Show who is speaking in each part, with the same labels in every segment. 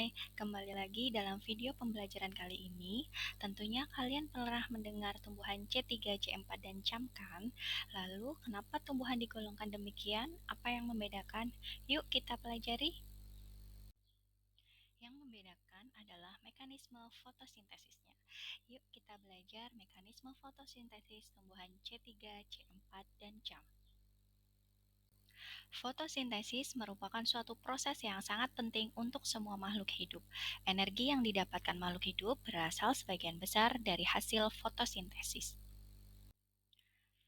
Speaker 1: Hai, kembali lagi dalam video pembelajaran kali ini. Tentunya kalian pernah mendengar tumbuhan C3, C4, dan CAM kan? Lalu, kenapa tumbuhan digolongkan demikian? Apa yang membedakan? Yuk kita pelajari. Yang membedakan adalah mekanisme fotosintesisnya. Yuk kita belajar mekanisme fotosintesis tumbuhan C3, C4, dan CAM. Fotosintesis merupakan suatu proses yang sangat penting untuk semua makhluk hidup. Energi yang didapatkan makhluk hidup berasal sebagian besar dari hasil fotosintesis.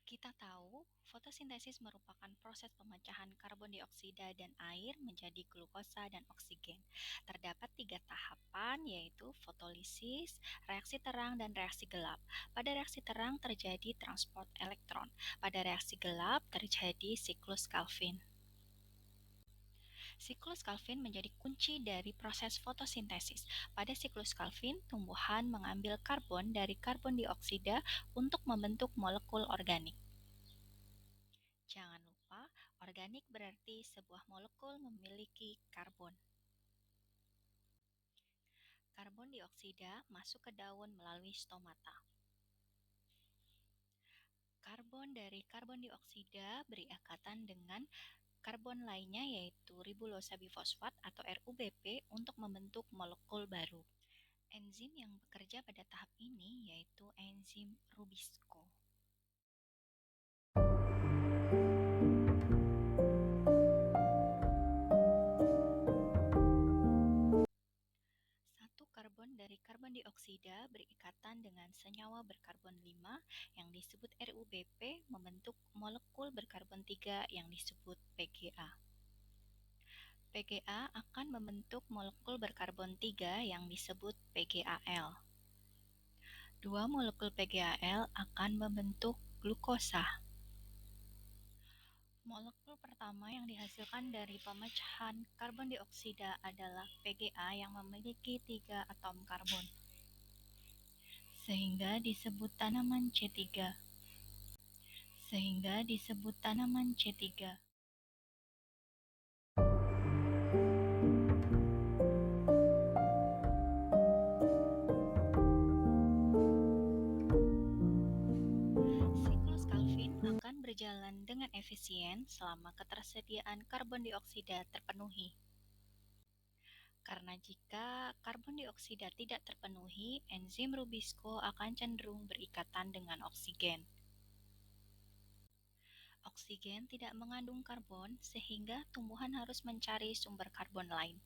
Speaker 1: Kita tahu, fotosintesis merupakan proses pemecahan karbon dioksida dan air menjadi glukosa dan oksigen. Terdapat 3 tahapan, yaitu fotolisis, reaksi terang, dan reaksi gelap. Pada reaksi terang terjadi transport elektron. Pada reaksi gelap terjadi siklus Calvin. Siklus Calvin menjadi kunci dari proses fotosintesis. Pada siklus Calvin, tumbuhan mengambil karbon dari karbon dioksida untuk membentuk molekul organik. Jangan lupa, organik berarti sebuah molekul memiliki karbon. Karbon dioksida masuk ke daun melalui stomata. Karbon dari karbon dioksida berikatan dengan karbon lainnya yaitu ribulosa bifosfat atau RUBP untuk membentuk molekul baru. Enzim yang bekerja pada tahap ini yaitu enzim Rubisco. Satu karbon dari karbon dioksida berikatan dengan senyawa berkarbon 5 yang disebut RUBP membentuk molekul berkarbon 3 yang disebut PGA. PGA akan membentuk molekul berkarbon 3 yang disebut PGAL. Dua molekul PGAL akan membentuk glukosa. Molekul pertama yang dihasilkan dari pemecahan karbon dioksida adalah PGA yang memiliki 3 atom karbon, sehingga disebut tanaman C3. Siklus Calvin akan berjalan dengan efisien selama ketersediaan karbon dioksida terpenuhi. Karena jika karbon dioksida tidak terpenuhi, enzim Rubisco akan cenderung berikatan dengan oksigen. Oksigen tidak mengandung karbon, sehingga tumbuhan harus mencari sumber karbon lain.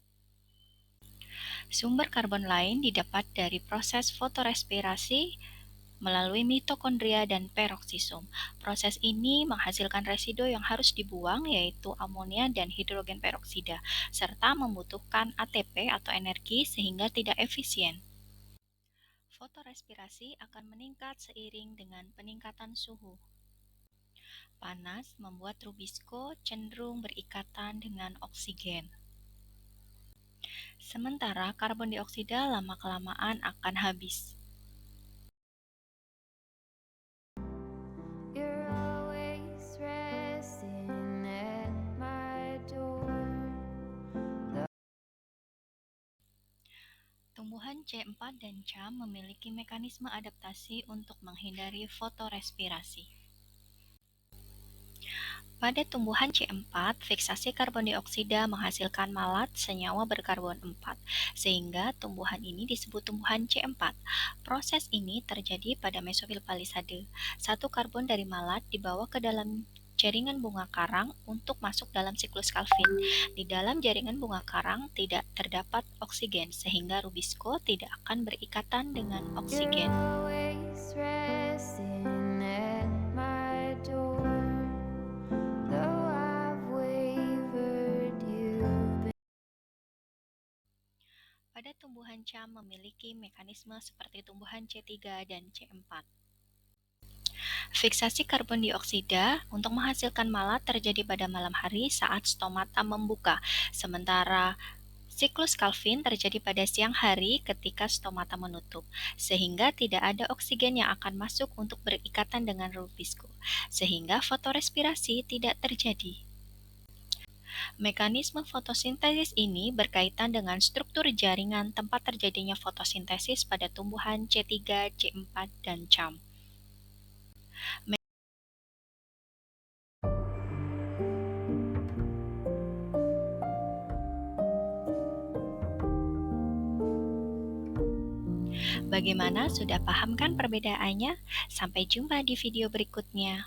Speaker 1: Sumber karbon lain didapat dari proses fotorespirasi melalui mitokondria dan peroksisum. Proses ini menghasilkan residu yang harus dibuang, yaitu amonia dan hidrogen peroksida, serta membutuhkan ATP atau energi sehingga tidak efisien. Fotorespirasi akan meningkat seiring dengan peningkatan suhu. Panas membuat Rubisco cenderung berikatan dengan oksigen. Sementara karbon dioksida lama-kelamaan akan habis. Tumbuhan C4 dan CAM memiliki mekanisme adaptasi untuk menghindari fotorespirasi. Pada tumbuhan C4, fiksasi karbon dioksida menghasilkan malat senyawa berkarbon 4, sehingga tumbuhan ini disebut tumbuhan C4. Proses ini terjadi pada mesofil palisade. Satu karbon dari malat dibawa ke dalam jaringan bunga karang untuk masuk dalam siklus Calvin. Di dalam jaringan bunga karang tidak terdapat oksigen, sehingga Rubisco tidak akan berikatan dengan oksigen. Pada tumbuhan CAM memiliki mekanisme seperti tumbuhan C3 dan C4. Fiksasi karbon dioksida untuk menghasilkan malat terjadi pada malam hari saat stomata membuka, sementara siklus Calvin terjadi pada siang hari ketika stomata menutup, sehingga tidak ada oksigen yang akan masuk untuk berikatan dengan Rubisco, sehingga fotorespirasi tidak terjadi. Mekanisme fotosintesis ini berkaitan dengan struktur jaringan tempat terjadinya fotosintesis pada tumbuhan C3, C4, dan CAM. Bagaimana, sudah paham kan perbedaannya? Sampai jumpa di video berikutnya.